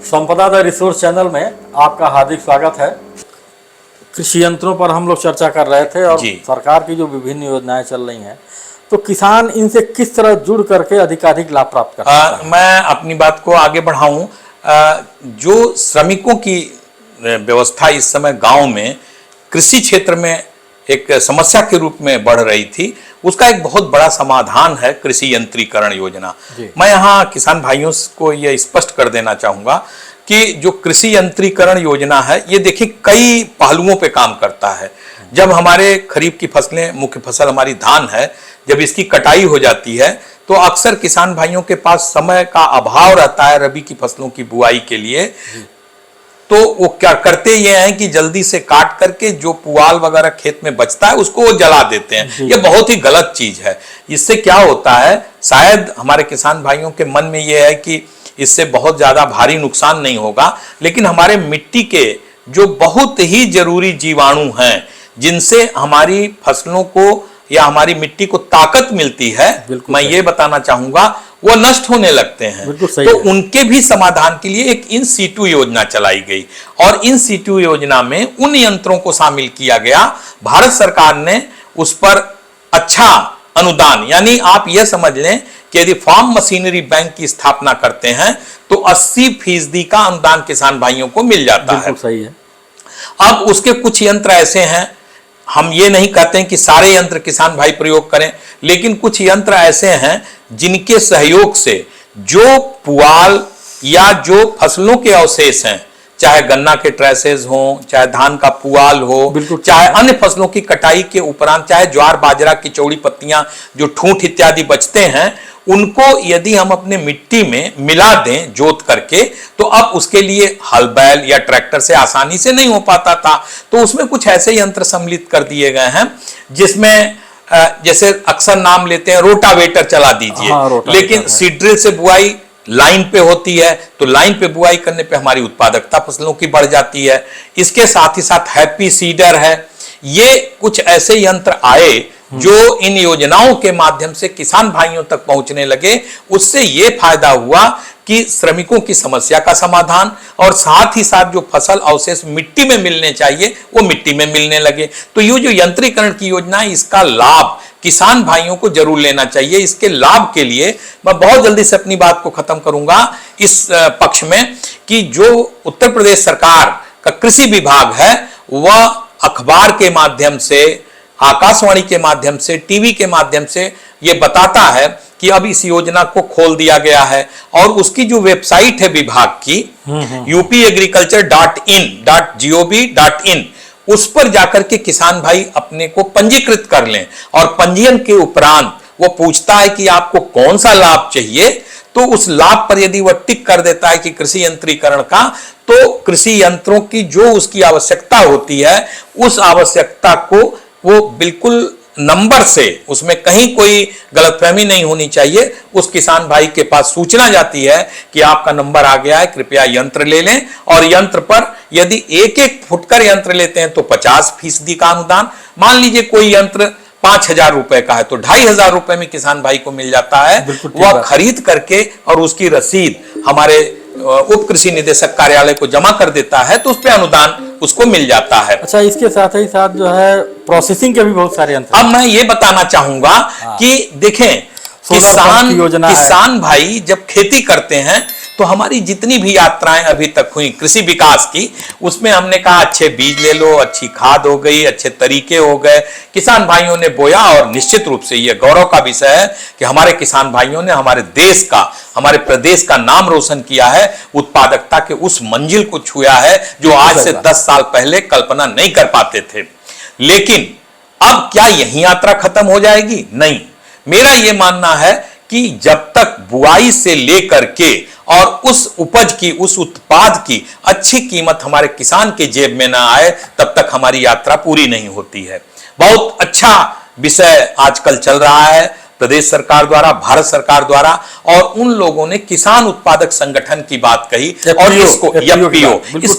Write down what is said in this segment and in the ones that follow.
संपदा the resource channel में आपका हार्दिक स्वागत है। कृषि यंत्रों पर हम लोग चर्चा कर रहे थे और सरकार की जो विभिन्न योजनाएं चल रही हैं, तो किसान इनसे किस तरह जुड़ करके अधिकाधिक लाभ प्राप्त कर सकता है? मैं अपनी बात को आगे बढ़ाऊं। जो श्रमिकों की व्यवस्था इस समय गांव में कृषि क्षेत्र में एक समस्या के रूप में बढ़ रही थी, उसका एक बहुत बड़ा समाधान है कृषि यंत्रीकरण योजना। मैं यहाँ किसान भाइयों को यह स्पष्ट कर देना चाहूँगा कि जो कृषि यंत्रीकरण योजना है, ये देखिए कई पहलुओं पे काम करता है। जब हमारे खरीफ की फसलें, मुख्य फसल हमारी धान है, जब इसकी कटाई हो जाती है तो अक्सर किसान भाइयों के पास समय का अभाव रहता है रबी की फसलों की बुआई के लिए। तो वो क्या करते ये हैं कि जल्दी से काट करके जो पुआल वगैरह खेत में बचता है उसको वो जला देते हैं। ये बहुत ही गलत चीज है। इससे क्या होता है, शायद हमारे किसान भाइयों के मन में ये है कि इससे बहुत ज्यादा भारी नुकसान नहीं होगा, लेकिन हमारे मिट्टी के जो बहुत ही जरूरी जीवाणु हैं, जिनसे हमारी फसलों को या हमारी मिट्टी को ताकत मिलती है, मैं ये बताना चाहूंगा, वो नष्ट होने लगते हैं। तो उनके भी समाधान के लिए एक इन सीटू योजना चलाई गई और इन सीटू योजना में उन यंत्रों को शामिल किया गया। भारत सरकार ने उस पर अच्छा अनुदान, यानी आप यह समझ लें कि यदि फार्म मशीनरी बैंक की स्थापना करते हैं तो 80% का अनुदान किसान भाइयों को मिल जाता है। सही है। अब उसके कुछ यंत्र ऐसे हैं, हम ये नहीं कहते हैं कि सारे यंत्र किसान भाई प्रयोग करें, लेकिन कुछ यंत्र ऐसे हैं जिनके सहयोग से जो पुआल या जो फसलों के अवशेष हैं, चाहे गन्ना के ट्रेसेस हो, चाहे धान का पुआल हो, चाहे अन्य फसलों की कटाई के उपरांत, चाहे ज्वार बाजरा की चौड़ी पत्तियां, जो ठूंठ इत्यादि बचते हैं, उनको यदि हम अपने मिट्टी में मिला दें जोत करके, तो अब उसके लिए हल बैल या ट्रैक्टर से आसानी से नहीं हो पाता था। तो उसमें कुछ ऐसे यंत्र सम्मिलित कर दिए गए हैं जिसमें जैसे अक्सर नाम लेते हैं रोटावेटर चला दीजिए, लेकिन सीड ड्रिल से बुआई लाइन पे होती है, तो लाइन पे बुआई करने पे हमारी उत्पादकता फसलों की बढ़ जाती है। इसके साथ ही साथ हैप्पी सीडर है। ये कुछ ऐसे यंत्र आए जो इन योजनाओं के माध्यम से किसान भाइयों तक पहुंचने लगे। उससे ये फायदा हुआ कि श्रमिकों की समस्या का समाधान और साथ ही साथ जो फसल अवशेष मिट्टी में मिलने चाहिए वो मिट्टी में मिलने लगे। तो ये जो यंत्रीकरण की योजना है, इसका लाभ किसान भाइयों को जरूर लेना चाहिए। इसके लाभ के लिए मैं बहुत जल्दी से अपनी बात को खत्म करूंगा इस पक्ष में कि जो उत्तर प्रदेश सरकार का कृषि विभाग है, वह अखबार के माध्यम से, आकाशवाणी के माध्यम से, टीवी के माध्यम से ये बताता है कि अब इस योजना को खोल दिया गया है और उसकी जो वेबसाइट है विभाग की upagriculture.in.gov.in, उस पर जाकर के किसान भाई अपने को पंजीकृत कर लें और पंजीयन के उपरांत वो पूछता है कि आपको कौन सा लाभ चाहिए। तो उस लाभ पर यदि वह टिक कर देता है कि कृषि यंत्रीकरण का, तो कृषि यंत्रों की जो उसकी आवश्यकता होती है, उस आवश्यकता को वो बिल्कुल नंबर से, उसमें कहीं कोई गलतफहमी नहीं होनी चाहिए, उस किसान भाई के पास सूचना जाती है कि आपका नंबर आ गया है, कृपया यंत्र ले लें। और यंत्र पर यदि एक एक फुटकर यंत्र लेते हैं तो 50% का अनुदान। मान लीजिए कोई यंत्र 5,000 रुपए का है तो 2,500 रुपए में किसान भाई को मिल जाता है। वह खरीद करके और उसकी रसीद हमारे उप कृषि निदेशक कार्यालय को जमा कर देता है, तो उस पर अनुदान उसको मिल जाता है। अच्छा, इसके साथ ही साथ जो है प्रोसेसिंग के भी बहुत सारे यंत्र। अब मैं ये बताना चाहूंगा कि देखें, किसान भाई जब खेती करते हैं तो हमारी जितनी भी यात्राएं अभी तक हुई कृषि विकास की, उसमें हमने कहा अच्छे बीज ले लो, अच्छी खाद हो गई, अच्छे तरीके हो गए, किसान भाइयों ने बोया। और निश्चित रूप से यह गौरव का विषय है कि हमारे किसान भाइयों ने हमारे देश का, हमारे प्रदेश का नाम रोशन किया है, उत्पादकता के उस मंजिल को छुआ है जो आज से 10 साल पहले कल्पना नहीं कर पाते थे। लेकिन अब क्या यही यात्रा खत्म हो जाएगी? नहीं। मेरा यह मानना है कि जब तक बुआई से लेकर के और उस उपज की, उस उत्पाद की अच्छी कीमत हमारे किसान के जेब में ना आए, तब तक हमारी यात्रा पूरी नहीं होती है। बहुत अच्छा विषय आजकल चल रहा है प्रदेश सरकार द्वारा, भारत सरकार द्वारा, और उन लोगों ने किसान उत्पादक संगठन की बात कही और इसको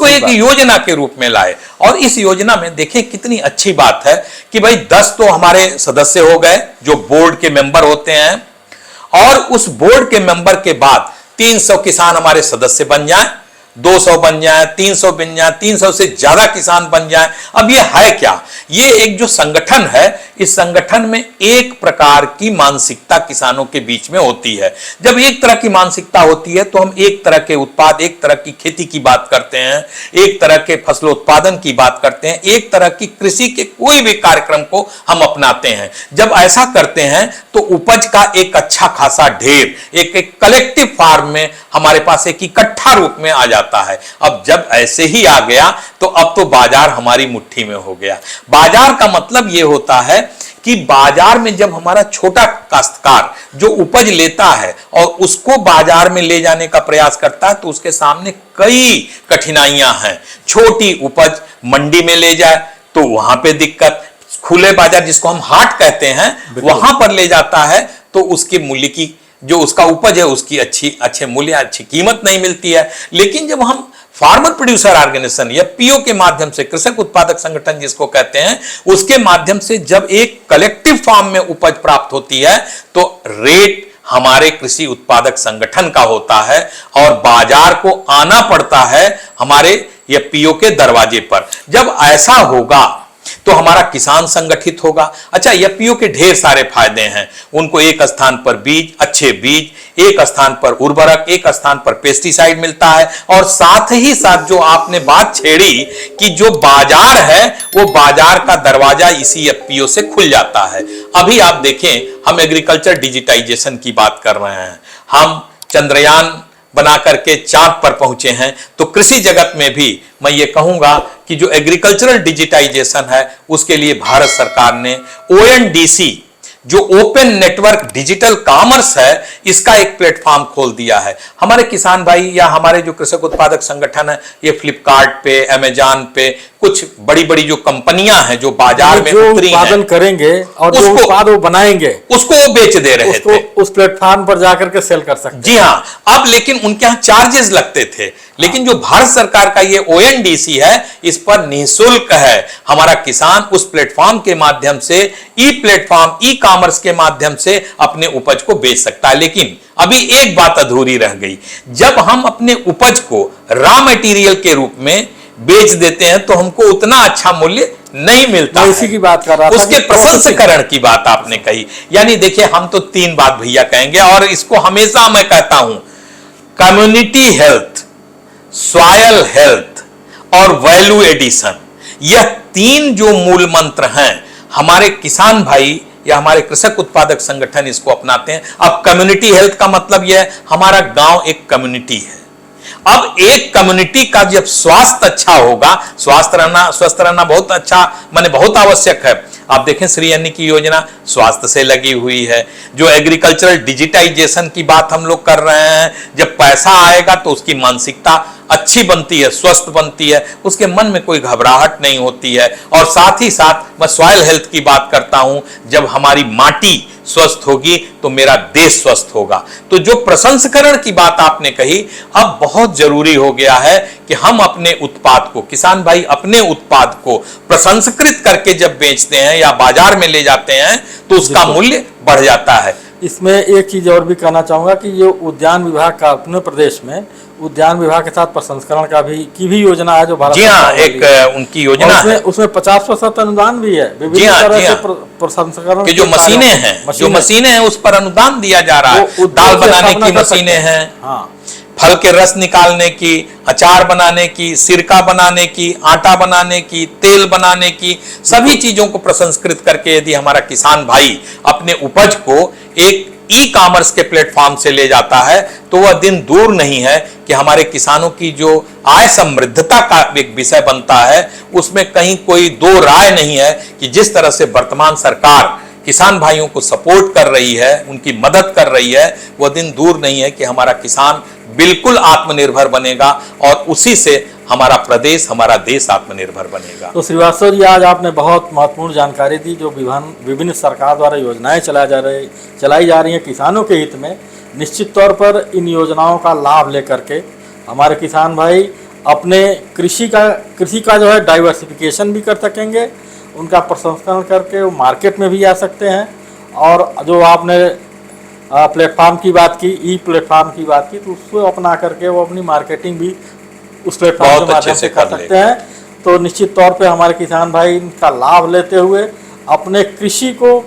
एक योजना के रूप में लाए। और इस योजना में देखें कितनी अच्छी बात है कि भाई 10 तो हमारे सदस्य हो गए जो बोर्ड के मेंबर होते हैं, और उस बोर्ड के मेंबर के बाद 300 किसान हमारे सदस्य बन जाएं। 200 बन जाए, 300 बन जाए, 300 से ज्यादा किसान बन जाए। अब ये है क्या? ये एक जो संगठन है, इस संगठन में एक प्रकार की मानसिकता किसानों के बीच में होती है। जब एक तरह की मानसिकता होती है तो हम एक तरह के उत्पाद, एक तरह की खेती की बात करते हैं, एक तरह के फसलोत्पादन की बात करते हैं, एक तरह की कृषि के कोई भी कार्यक्रम को हम अपनाते हैं। जब ऐसा करते हैं तो उपज का एक अच्छा खासा ढेर एक कलेक्टिव फार्म में हमारे पास एक इकट्ठा रूप में आ जाता है। अब जब ऐसे ही आ गया तो अब तो बाजार हमारी मुट्ठी में हो गया। बाजार का मतलब यह होता है कि बाजार में जब हमारा छोटा काश्तकार जो उपज लेता है और उसको बाजार में ले जाने का प्रयास करता है तो उसके सामने कई कठिनाइयां हैं। छोटी उपज मंडी में ले जाए तो वहां पे दिक्कत, खुले बाजार जिसको हम हाट कहते हैं वहां पर ले जाता है तो उसके मूल्य की, जो उसका उपज है उसकी अच्छे मूल्य, अच्छी कीमत नहीं मिलती है। लेकिन जब हम फार्मर प्रोड्यूसर ऑर्गेनाइजेशन या पीओ के माध्यम से, कृषक उत्पादक संगठन जिसको कहते हैं, उसके माध्यम से जब एक कलेक्टिव फार्म में उपज प्राप्त होती है तो रेट हमारे कृषि उत्पादक संगठन का होता है और बाजार को आना पड़ता है हमारे ये पीओ के दरवाजे पर। जब ऐसा होगा तो हमारा किसान संगठित होगा। अच्छा, एफपीओ के ढेर सारे फायदे हैं। उनको एक स्थान पर बीज, अच्छे बीज, एक स्थान पर उर्वरक, एक स्थान पर पेस्टिसाइड मिलता है और साथ ही साथ जो आपने बात छेड़ी कि जो बाजार है वो बाजार का दरवाजा इसी एफपीओ से खुल जाता है। अभी आप देखें, हम एग्रीकल्चर डिजिटाइजेशन की बात कर रहे हैं, हम चंद्रयान बना करके चांद पर पहुंचे हैं, तो कृषि जगत में भी मैं ये कहूंगा कि जो एग्रीकल्चरल डिजिटाइजेशन है उसके लिए भारत सरकार ने ओएनडीसी, जो ओपन नेटवर्क डिजिटल कॉमर्स है, इसका एक प्लेटफॉर्म खोल दिया है। हमारे किसान भाई या हमारे जो कृषक उत्पादक संगठन है, ये फ्लिपकार्ट पे, अमेजॉन पे कुछ बड़ी बड़ी जो कंपनियां हैं जो बाजार में उतरी हैं, उत्पादन करेंगे और जो उत्पाद वो बनाएंगे उसको वो बेच दे रहे थे, उस प्लेटफॉर्म पर जाकर के सेल कर सकते। जी हाँ। अब लेकिन उनके यहाँ चार्जेस लगते थे, लेकिन जो भारत सरकार का ये ओएनडीसी है इस पर निःशुल्क है। हमारा किसान उस प्लेटफॉर्म के माध्यम से, ई प्लेटफॉर्म, ई कॉमर्स के माध्यम से अपने उपज को बेच सकता है। लेकिन अभी एक बात अधूरी रह गई, जब हम अपने उपज को रॉ मटेरियल के रूप में बेच देते हैं तो हमको उतना अच्छा मूल्य नहीं मिलता है। इसी की बात कर रहा था, उसके प्रसंस्करण की बात आपने कही। यानी देखिए, हम तो तीन बात भैया कहेंगे और इसको हमेशा मैं कहता हूं, कम्युनिटी हेल्थ, सॉयल हेल्थ और वैल्यू एडिशन, यह तीन जो मूल मंत्र हैं, हमारे किसान भाई या हमारे कृषक उत्पादक संगठन इसको अपनाते हैं। अब कम्युनिटी हेल्थ का मतलब यह है, हमारा गांव एक कम्युनिटी है। अब एक कम्युनिटी का जब स्वास्थ्य अच्छा होगा, स्वस्थ रहना बहुत अच्छा, माने बहुत आवश्यक है। आप देखें, श्री अन्न की योजना स्वास्थ्य से लगी हुई है। जो एग्रीकल्चरल डिजिटाइजेशन की बात हम लोग कर रहे हैं, जब पैसा आएगा तो उसकी मानसिकता अच्छी बनती है, स्वस्थ बनती है, उसके मन में कोई घबराहट नहीं होती है। और साथ ही साथ मैं सॉइल हेल्थ की बात करता हूं, जब हमारी माटी स्वस्थ होगी तो मेरा देश स्वस्थ होगा। तो जो प्रसंस्करण की बात आपने कही, अब बहुत जरूरी हो गया है कि हम अपने उत्पाद को, किसान भाई अपने उत्पाद को प्रसंस्कृत करके जब बेचते हैं या बाजार में ले जाते हैं तो उसका मूल्य बढ़ जाता है। इसमें एक चीज और भी कहना चाहूंगा कि ये उद्यान विभाग का अपने प्रदेश में उद्यान विभाग के साथ प्रसंस्करण की भी योजना है जो भारत, जी हाँ, एक उनकी योजना है, उसमें 50% अनुदान भी है। विभिन्न तरह से प्रसंस्करण की जो मशीनें हैं उस पर अनुदान दिया जा रहा है। दाल बनाने की मशीनें हैं, फल के रस निकालने की, अचार बनाने की, सिरका बनाने की, आटा बनाने की, तेल बनाने की, सभी चीजों को प्रसंस्कृत करके यदि हमारा किसान भाई अपने उपज को एक ई कॉमर्स के प्लेटफॉर्म से ले जाता है तो वह दिन दूर नहीं है कि हमारे किसानों की जो आय समृद्धता का एक विषय बनता है, उसमें कहीं कोई दो राय नहीं है कि जिस तरह से वर्तमान सरकार किसान भाइयों को सपोर्ट कर रही है, उनकी मदद कर रही है, वह दिन दूर नहीं है कि हमारा किसान बिल्कुल आत्मनिर्भर बनेगा और उसी से हमारा प्रदेश, हमारा देश आत्मनिर्भर बनेगा। तो श्रीवास्तव जी, आज आपने बहुत महत्वपूर्ण जानकारी दी। जो विभिन्न सरकार द्वारा योजनाएं चलाई जा रही हैं किसानों के हित में, निश्चित तौर पर इन योजनाओं का लाभ लेकर के हमारे किसान भाई अपने कृषि का जो है डाइवर्सिफिकेशन भी कर सकेंगे, उनका प्रसंस्करण करके वो मार्केट में भी आ सकते हैं। और जो आपने प्लेटफॉर्म की बात की, ई प्लेटफॉर्म की बात की, तो उसको अपना करके वो अपनी मार्केटिंग भी उस प्लेटफॉर्म बहुत के अच्छे माध्यम से से कर कर ले। सकते हैं। तो निश्चित तौर पे हमारे किसान भाई इनका लाभ लेते हुए अपने कृषि को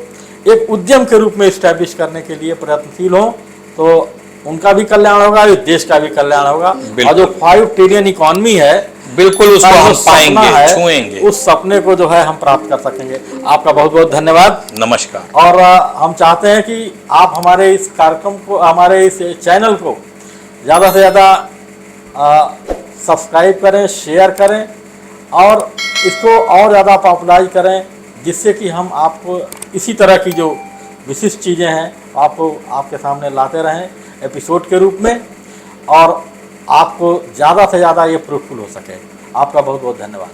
एक उद्यम के रूप में इस्टेब्लिश करने के लिए प्रयत्नशील हों, तो उनका भी कल्याण होगा, इस देश का भी कल्याण होगा। और जो 5 ट्रिलियन इकॉनमी है, बिल्कुल उसको का हम जो सपना पाएंगे, है, छुएंगे। उस सपने को जो है हम प्राप्त कर सकेंगे। आपका बहुत बहुत धन्यवाद। नमस्कार। और हम चाहते हैं कि आप हमारे इस कार्यक्रम को, हमारे इस चैनल को ज़्यादा से ज़्यादा सब्सक्राइब करें, शेयर करें और इसको और ज़्यादा पॉपुलराइज करें, जिससे कि हम आपको इसी तरह की जो विशिष्ट चीज़ें हैं आपको आपके सामने लाते रहें एपिसोड के रूप में, और आपको ज़्यादा से ज़्यादा ये फ्रूटफुल हो सके। आपका बहुत बहुत धन्यवाद।